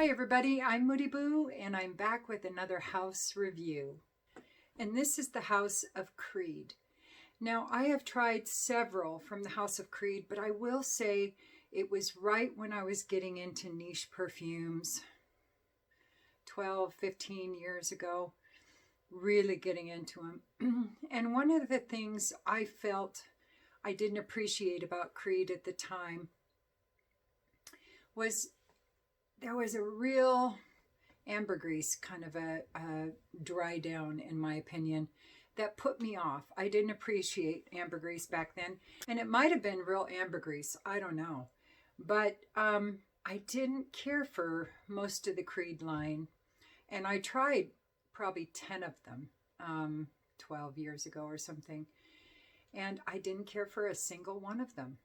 Hi everybody, I'm Moody Boo and I'm back with another house review. And this is the House of Creed. Now I have tried several from the House of Creed, but I will say it was right when I was getting into niche perfumes 12, 15 years ago, really getting into them. And one of the things I felt I didn't appreciate about Creed at the time was there was a real ambergris, kind of a dry down, in my opinion, that put me off. I didn't appreciate ambergris back then, and it might have been real ambergris, I don't know. But I didn't care for most of the Creed line, and I tried probably 10 of them 12 years ago or something, and I didn't care for a single one of them.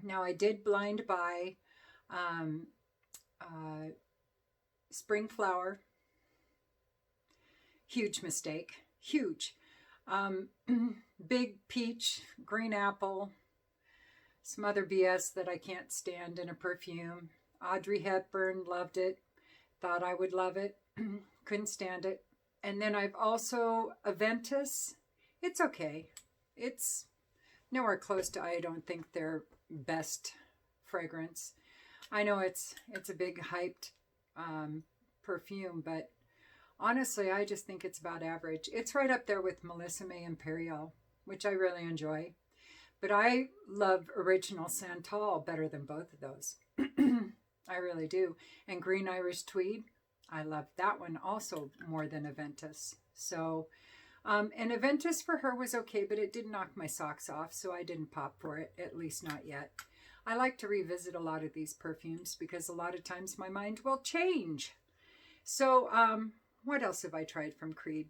Now I did blind buy spring flower. Huge mistake. Huge. Big peach, green apple, some other BS that I can't stand in a perfume. Audrey Hepburn, loved it. Thought I would love it. Couldn't stand it. And then I've also a Ventus. It's okay. It's nowhere close to, I don't think, their best fragrance. I know it's a big hyped perfume, but honestly, I just think it's about average. It's right up there with Melissa May Imperial, which I really enjoy. But I love Original Santal better than both of those. I really do. And Green Irish Tweed, I love that one also more than Ventus. So, and Ventus for her was okay, but it did knock my socks off, so I didn't pop for it, at least not yet. I like to revisit a lot of these perfumes because a lot of times my mind will change. So what else have I tried from Creed?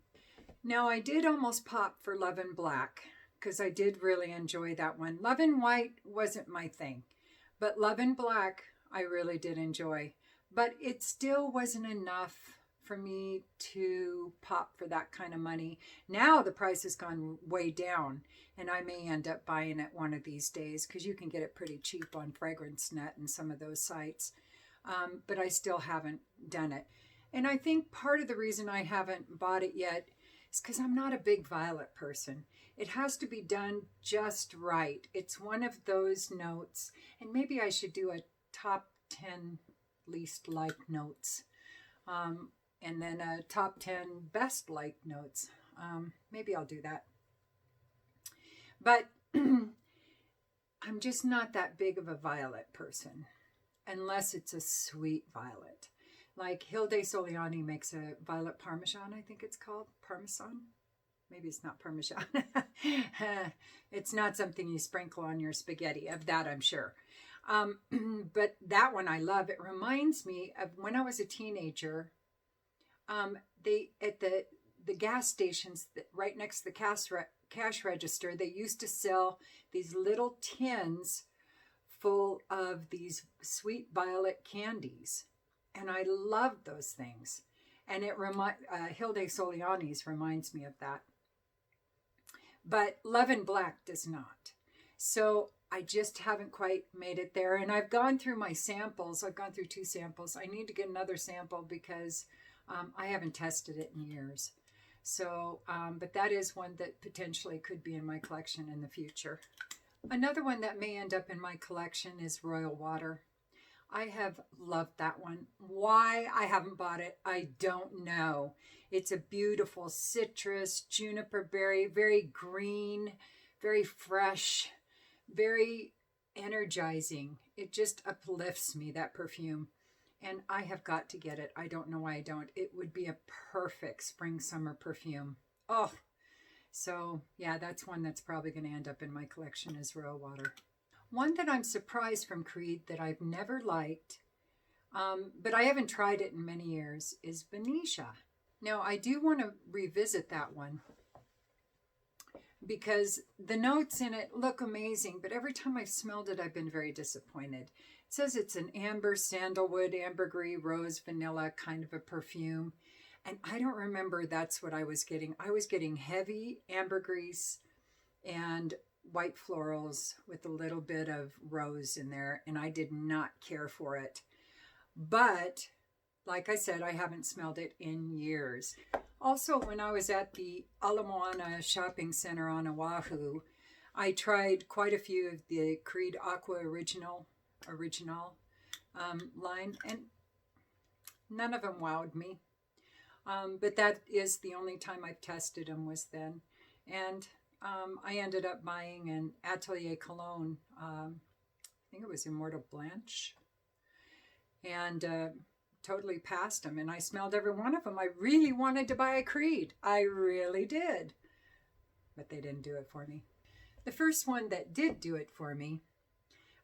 Now I did almost pop for Love in Black because I did really enjoy that one. Love in White wasn't my thing, but Love in Black I really did enjoy. But it still wasn't enough for me to pop for that kind of money. Now the price has gone way down, and I may end up buying it one of these days because you can get it pretty cheap on FragranceNet and some of those sites. But I still haven't done it. And I think part of the reason I haven't bought it yet is because I'm not a big violet person. It has to be done just right. It's one of those notes, and maybe I should do a top 10 least liked notes. And then a top 10 best liked notes. Maybe I'll do that. But I'm just not that big of a violet person, unless it's a sweet violet. Like Hilde Soliani makes a violet Parmesan, I think it's called. Parmesan? Maybe it's not Parmesan. It's not something you sprinkle on your spaghetti. Of that, I'm sure. But that one I love. It reminds me of when I was a teenager. They at the gas stations right next to the cash register, they used to sell these little tins full of these sweet violet candies, and I loved those things. And it Hilde Soliani's reminds me of that. But Love in Black does not. So I just haven't quite made it there. And I've gone through my samples. I've gone through 2 samples. I need to get another sample because I haven't tested it in years. So, but that is one that potentially could be in my collection in the future. Another one that may end up in my collection is Royal Water. I have loved that one. Why I haven't bought it, I don't know. It's a beautiful citrus, juniper berry, very green, very fresh, very energizing. It just uplifts me, that perfume. And I have got to get it. I don't know why I don't. It would be a perfect spring-summer perfume. Oh, so yeah, that's one that's probably going to end up in my collection is Royal Water. One that I'm surprised from Creed that I've never liked, but I haven't tried it in many years, is Venetia. Now, I do want to revisit that one because the notes in it look amazing, but every time I've smelled it, I've been very disappointed. It says it's an amber, sandalwood, ambergris, rose, vanilla kind of a perfume. And I don't remember that's what I was getting. I was getting heavy ambergris and white florals with a little bit of rose in there, and I did not care for it. But like I said, I haven't smelled it in years. Also, when I was at the Ala Moana shopping center on Oahu, I tried quite a few of the Creed Aqua original line, and none of them wowed me. But that is the only time I've tested them was then. And I ended up buying an Atelier Cologne. I think it was Immortal Blanche. And totally passed them. And I smelled every one of them. I really wanted to buy a Creed. I really did. But they didn't do it for me. The first one that did do it for me,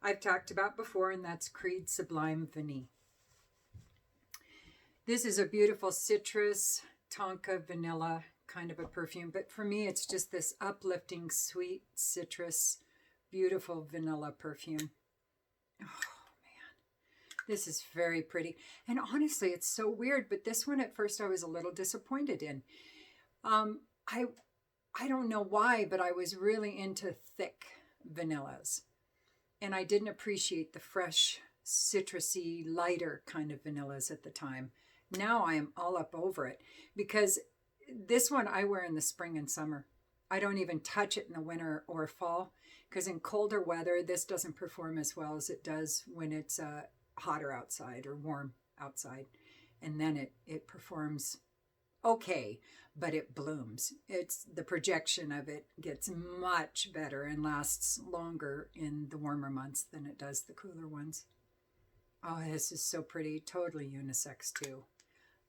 I've talked about before, and that's Creed Sublime Vanille. This is a beautiful citrus, tonka, vanilla kind of a perfume. But for me, it's just this uplifting, sweet citrus, beautiful vanilla perfume. Oh, man. This is very pretty. And honestly, it's so weird. But this one, at first, I was a little disappointed in. I don't know why, but I was really into thick vanillas. And I didn't appreciate the fresh, citrusy, lighter kind of vanillas at the time. Now I am all up over it because this one I wear in the spring and summer. I don't even touch it in the winter or fall because in colder weather, this doesn't perform as well as it does when it's hotter outside or warm outside. And then it performs okay, but it blooms. It's the projection of it gets much better and lasts longer in the warmer months than it does the cooler ones. Oh, this is so pretty. Totally unisex too.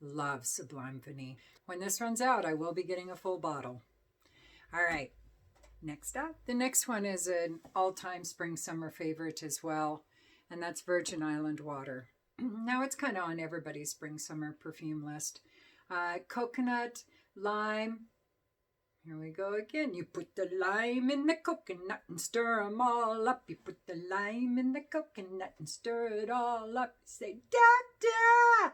Love Sublime Vanille. When this runs out, I will be getting a full bottle. All right, next up. The next one is an all-time spring-summer favorite as well, and that's Virgin Island Water. Now, it's kind of on everybody's spring-summer perfume list. Coconut, lime. Here we go again. You put the lime in the coconut and stir them all up. You put the lime in the coconut and stir it all up. Say, da-da!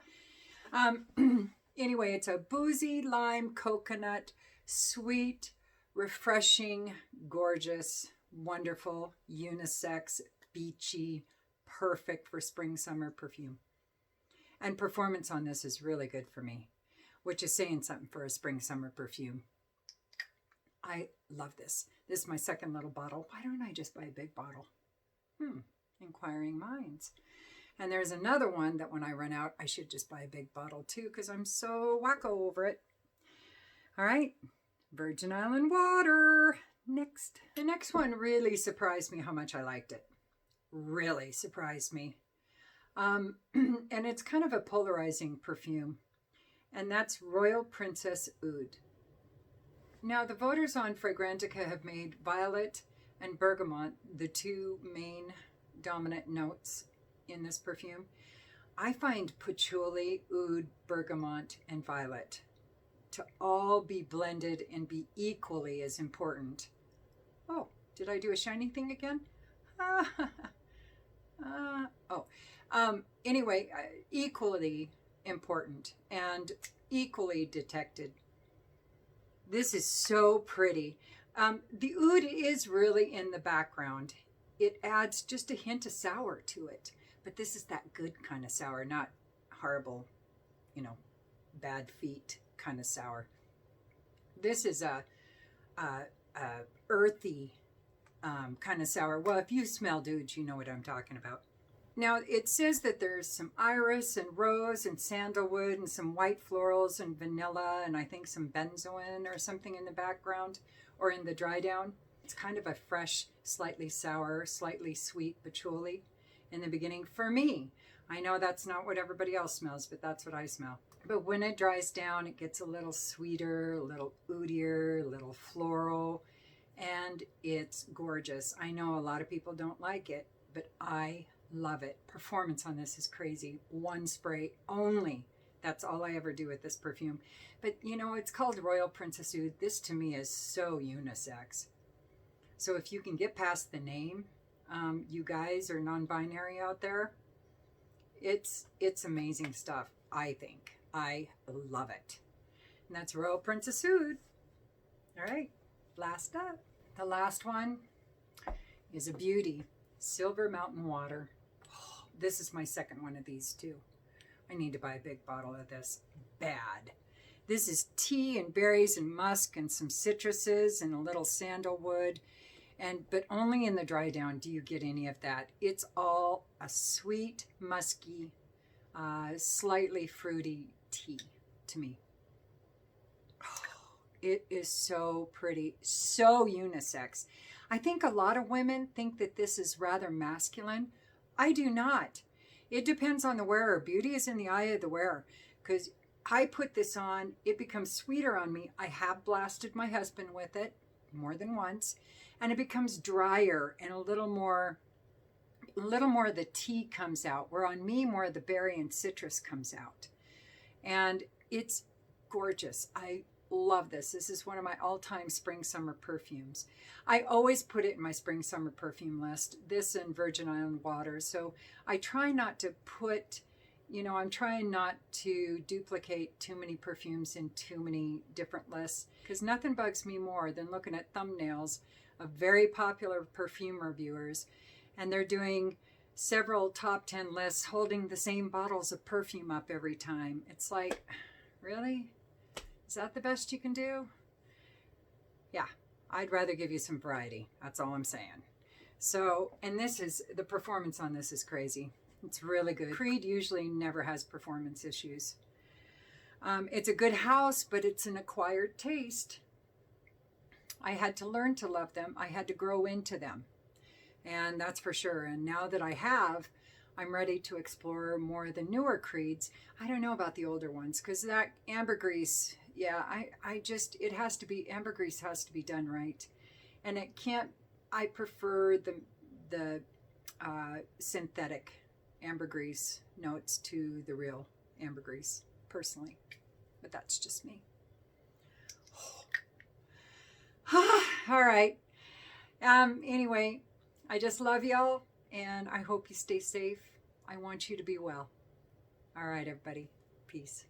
Anyway, it's a boozy lime coconut, sweet, refreshing, gorgeous, wonderful, unisex, beachy, perfect for spring-summer perfume. And performance on this is really good for me, which is saying something for a spring-summer perfume. I love this. This is my second little bottle. Why don't I just buy a big bottle? Inquiring minds. And there's another one that when I run out, I should just buy a big bottle too because I'm so wacko over it. All right, Virgin Island Water. Next. The next one really surprised me how much I liked it. Really surprised me. And it's kind of a polarizing perfume. And that's Royal Princess Oud. Now, the voters on Fragrantica have made violet and bergamot the two main dominant notes in this perfume. I find patchouli, oud, bergamot, and violet to all be blended and be equally as important. Oh, did I do a shiny thing again? Anyway, equally important and equally detected. This is so pretty. The oud is really in the background. It adds just a hint of sour to it. But this is that good kind of sour, not horrible, bad feet kind of sour. This is a earthy kind of sour. Well, if you smell oud, you know what I'm talking about. Now, it says that there's some iris and rose and sandalwood and some white florals and vanilla and I think some benzoin or something in the background or in the dry down. It's kind of a fresh, slightly sour, slightly sweet patchouli in the beginning for me. I know that's not what everybody else smells, but that's what I smell. But when it dries down, it gets a little sweeter, a little oudier, a little floral, and it's gorgeous. I know a lot of people don't like it, but I love it. Performance on this is crazy. One spray only. That's all I ever do with this perfume. But it's called Royal Princess Oud. This to me is so unisex. So if you can get past the name, you guys are non-binary out there, it's amazing stuff, I think. I love it. And that's Royal Princess Oud. All right, last up. The last one is a beauty. Silver Mountain Water. Oh, this is my second one of these too. I need to buy a big bottle of this. Bad. This is tea and berries and musk and some citruses and a little sandalwood. But only in the dry down do you get any of that. It's all a sweet, musky, slightly fruity tea to me. It is so pretty, so unisex. I think a lot of women think that this is rather masculine. I do not. It depends on the wearer. Beauty is in the eye of the wearer. Because I put this on, it becomes sweeter on me. I have blasted my husband with it more than once. And it becomes drier and a little more of the tea comes out. Where on me, more of the berry and citrus comes out. And it's gorgeous. I love this. This is one of my all-time spring-summer perfumes. I always put it in my spring-summer perfume list, this and Virgin Island water. So I try not to put, I'm trying not to duplicate too many perfumes in too many different lists, because nothing bugs me more than looking at thumbnails of very popular perfume reviewers, and they're doing several top 10 lists holding the same bottles of perfume up every time. It's like, really? Is that the best you can do? Yeah, I'd rather give you some variety. That's all I'm saying. So, and the performance on this is crazy. It's really good. Creed usually never has performance issues. It's a good house, but it's an acquired taste. I had to learn to love them. I had to grow into them. And that's for sure. And now that I have, I'm ready to explore more of the newer creeds. I don't know about the older ones, because that ambergris, yeah, ambergris has to be done right. And I prefer the synthetic ambergris notes to the real ambergris, personally. But that's just me. All right. Anyway, I just love y'all, and I hope you stay safe. I want you to be well. All right, everybody. Peace.